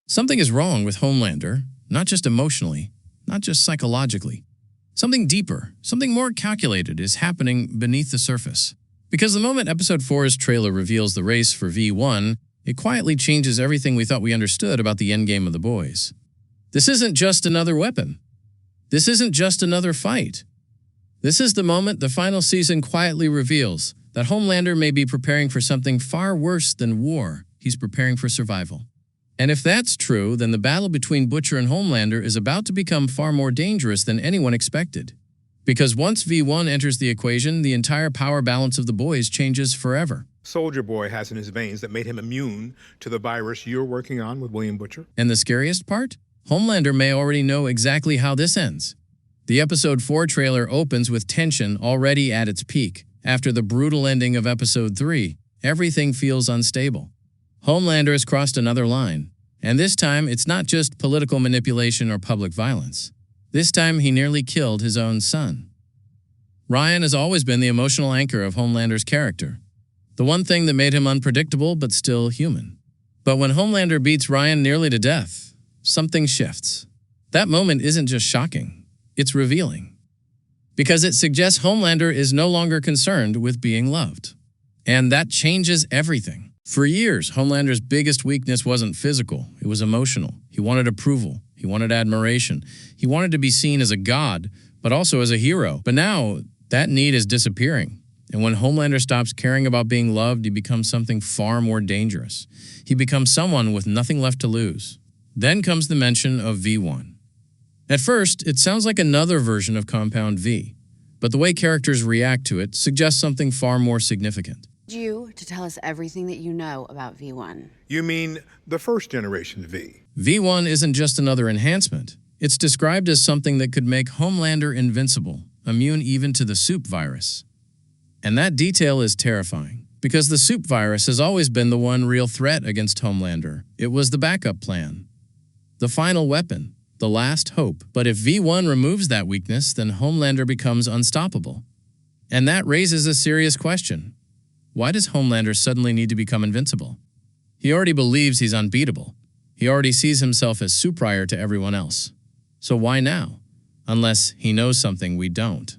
Something is wrong with Homelander, not just emotionally, not just psychologically. Something deeper, something more calculated is happening beneath the surface. Because the moment Episode 4's trailer reveals the race for V1, it quietly changes everything we thought we understood about the endgame of the boys. This isn't just another weapon. This isn't just another fight. This is the moment the final season quietly reveals that Homelander may be preparing for something far worse than war. He's preparing for survival. And if that's true, then the battle between Butcher and Homelander is about to become far more dangerous than anyone expected. Because once V1 enters the equation, the entire power balance of the boys changes forever. Soldier Boy has in his veins that made him immune to the virus you're working on with William Butcher. And the scariest part? Homelander may already know exactly how this ends. The Episode 4 trailer opens with tension already at its peak. After the brutal ending of Episode 3, everything feels unstable. Homelander has crossed another line, and this time it's not just political manipulation or public violence. This time he nearly killed his own son. Ryan has always been the emotional anchor of Homelander's character, the one thing that made him unpredictable but still human. But when Homelander beats Ryan nearly to death, something shifts. That moment isn't just shocking, it's revealing. Because it suggests Homelander is no longer concerned with being loved. And that changes everything. For years, Homelander's biggest weakness wasn't physical, it was emotional. He wanted approval, he wanted admiration, he wanted to be seen as a god, but also as a hero. But now, that need is disappearing. And when Homelander stops caring about being loved, he becomes something far more dangerous. He becomes someone with nothing left to lose. Then comes the mention of V1. At first, it sounds like another version of Compound V, but the way characters react to it suggests something far more significant. You to tell us everything that you know about V1. You mean the first generation V? V1 isn't just another enhancement. It's described as something that could make Homelander invincible, immune even to the soup virus. And that detail is terrifying, because the soup virus has always been the one real threat against Homelander. It was the backup plan, the final weapon, the last hope. But if V1 removes that weakness, then Homelander becomes unstoppable. And that raises a serious question. Why does Homelander suddenly need to become invincible? He already believes he's unbeatable. He already sees himself as superior to everyone else. So why now? Unless he knows something we don't.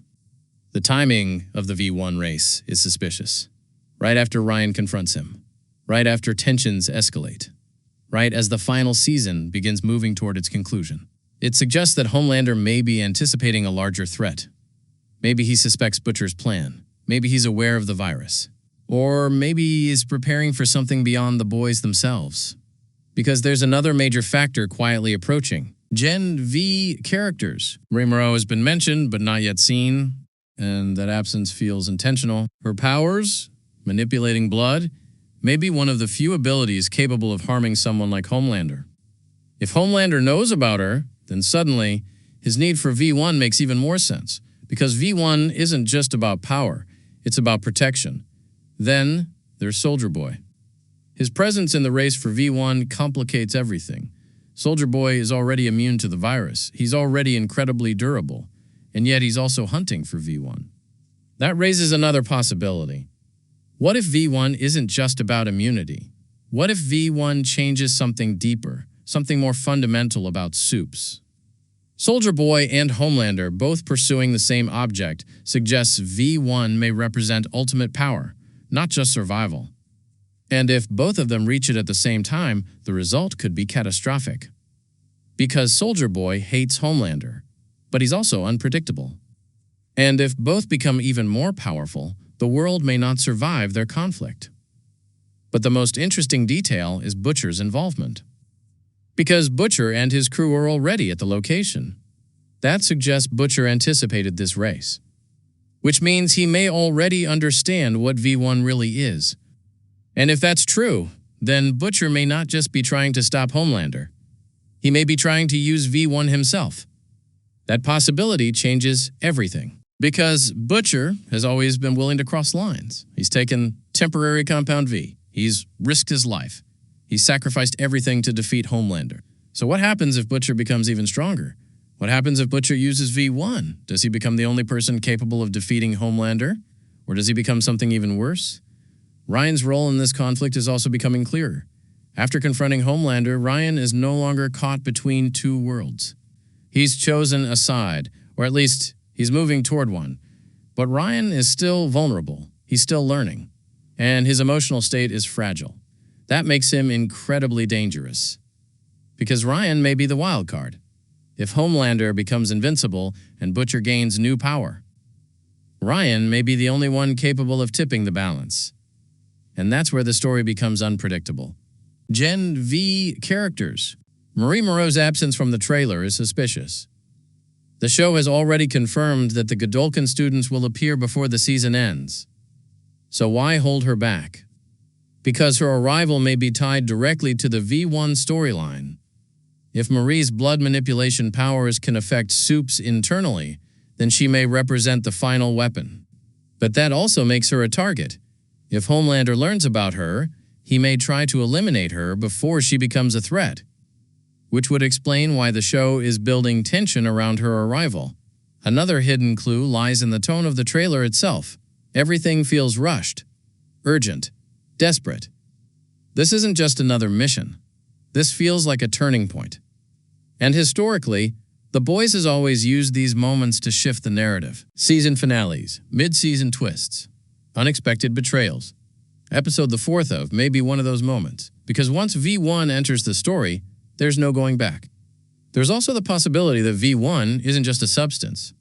The timing of the V1 race is suspicious. Right after Ryan confronts him. Right after tensions escalate. Right as the final season begins moving toward its conclusion. It suggests that Homelander may be anticipating a larger threat. Maybe he suspects Butcher's plan. Maybe he's aware of the virus. Or maybe he is preparing for something beyond the boys themselves. Because there's another major factor quietly approaching. Gen V characters. Rimuru has been mentioned but not yet seen, and that absence feels intentional. Her powers, manipulating blood, may be one of the few abilities capable of harming someone like Homelander. If Homelander knows about her, then suddenly his need for V1 makes even more sense. Because V1 isn't just about power, it's about protection. Then, there's Soldier Boy. His presence in the race for V1 complicates everything. Soldier Boy is already immune to the virus. He's already incredibly durable. And yet he's also hunting for V1. That raises another possibility. What if V1 isn't just about immunity? What if V1 changes something deeper, something more fundamental about soups? Soldier Boy and Homelander, both pursuing the same object, suggests V1 may represent ultimate power, not just survival. And if both of them reach it at the same time, the result could be catastrophic. Because Soldier Boy hates Homelander, but he's also unpredictable. And if both become even more powerful, the world may not survive their conflict. But the most interesting detail is Butcher's involvement. Because Butcher and his crew are already at the location. That suggests Butcher anticipated this race. Which means he may already understand what V1 really is. And if that's true, then Butcher may not just be trying to stop Homelander. He may be trying to use V1 himself. That possibility changes everything. Because Butcher has always been willing to cross lines. He's taken temporary Compound V. He's risked his life. He's sacrificed everything to defeat Homelander. So what happens if Butcher becomes even stronger? What happens if Butcher uses V1? Does he become the only person capable of defeating Homelander? Or does he become something even worse? Ryan's role in this conflict is also becoming clearer. After confronting Homelander, Ryan is no longer caught between two worlds. He's chosen a side, or at least he's moving toward one. But Ryan is still vulnerable. He's still learning. And his emotional state is fragile. That makes him incredibly dangerous. Because Ryan may be the wild card. If Homelander becomes invincible and Butcher gains new power, Ryan may be the only one capable of tipping the balance. And that's where the story becomes unpredictable. Gen V characters. Marie Moreau's absence from the trailer is suspicious. The show has already confirmed that the Godolkin students will appear before the season ends. So why hold her back? Because her arrival may be tied directly to the V1 storyline. If Marie's blood manipulation powers can affect soups internally, then she may represent the final weapon. But that also makes her a target. If Homelander learns about her, he may try to eliminate her before she becomes a threat, which would explain why the show is building tension around her arrival. Another hidden clue lies in the tone of the trailer itself. Everything feels rushed, urgent, desperate. This isn't just another mission. This feels like a turning point. And historically, The Boys has always used these moments to shift the narrative. Season finales, mid-season twists, unexpected betrayals. Episode the 4th of may be one of those moments, because once V1 enters the story, there's no going back. There's also the possibility that V1 isn't just a substance.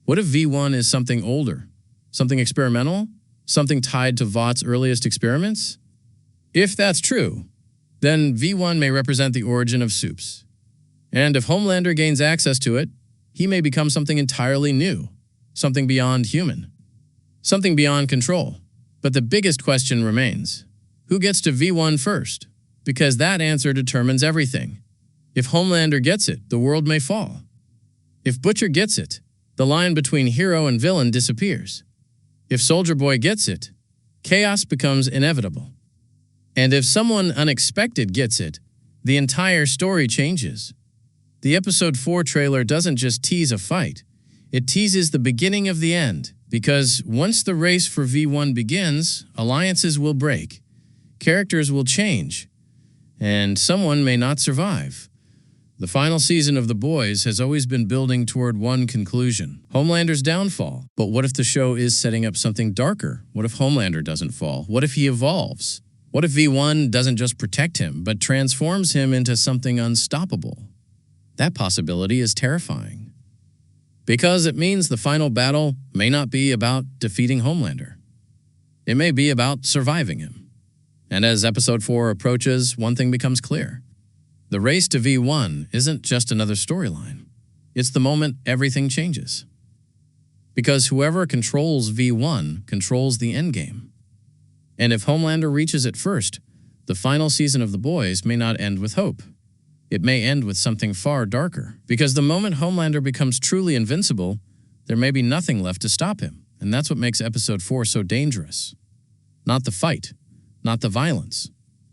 What if V1 is something older? Something experimental? Something tied to Vought's earliest experiments? If that's true, then V1 may represent the origin of soups. And if Homelander gains access to it, he may become something entirely new, something beyond human, something beyond control. But the biggest question remains, who gets to V1 first? Because that answer determines everything. If Homelander gets it, the world may fall. If Butcher gets it, the line between hero and villain disappears. If Soldier Boy gets it, chaos becomes inevitable. And if someone unexpected gets it, the entire story changes. The Episode 4 trailer doesn't just tease a fight, it teases the beginning of the end. Because once the race for V1 begins, alliances will break, characters will change, and someone may not survive. The final season of The Boys has always been building toward one conclusion, Homelander's downfall. But what if the show is setting up something darker? What if Homelander doesn't fall? What if he evolves? What if V1 doesn't just protect him, but transforms him into something unstoppable? That possibility is terrifying. Because it means the final battle may not be about defeating Homelander. It may be about surviving him. And as Episode 4 approaches, one thing becomes clear. The race to V1 isn't just another storyline. It's the moment everything changes. Because whoever controls V1 controls the endgame. And if Homelander reaches it first, the final season of The Boys may not end with hope. It may end with something far darker. Because the moment Homelander becomes truly invincible, there may be nothing left to stop him. And that's what makes Episode 4 so dangerous. Not the fight, not the violence.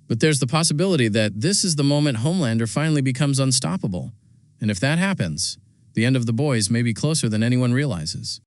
But there's the possibility that this is the moment Homelander finally becomes unstoppable. And if that happens, the end of The Boys may be closer than anyone realizes.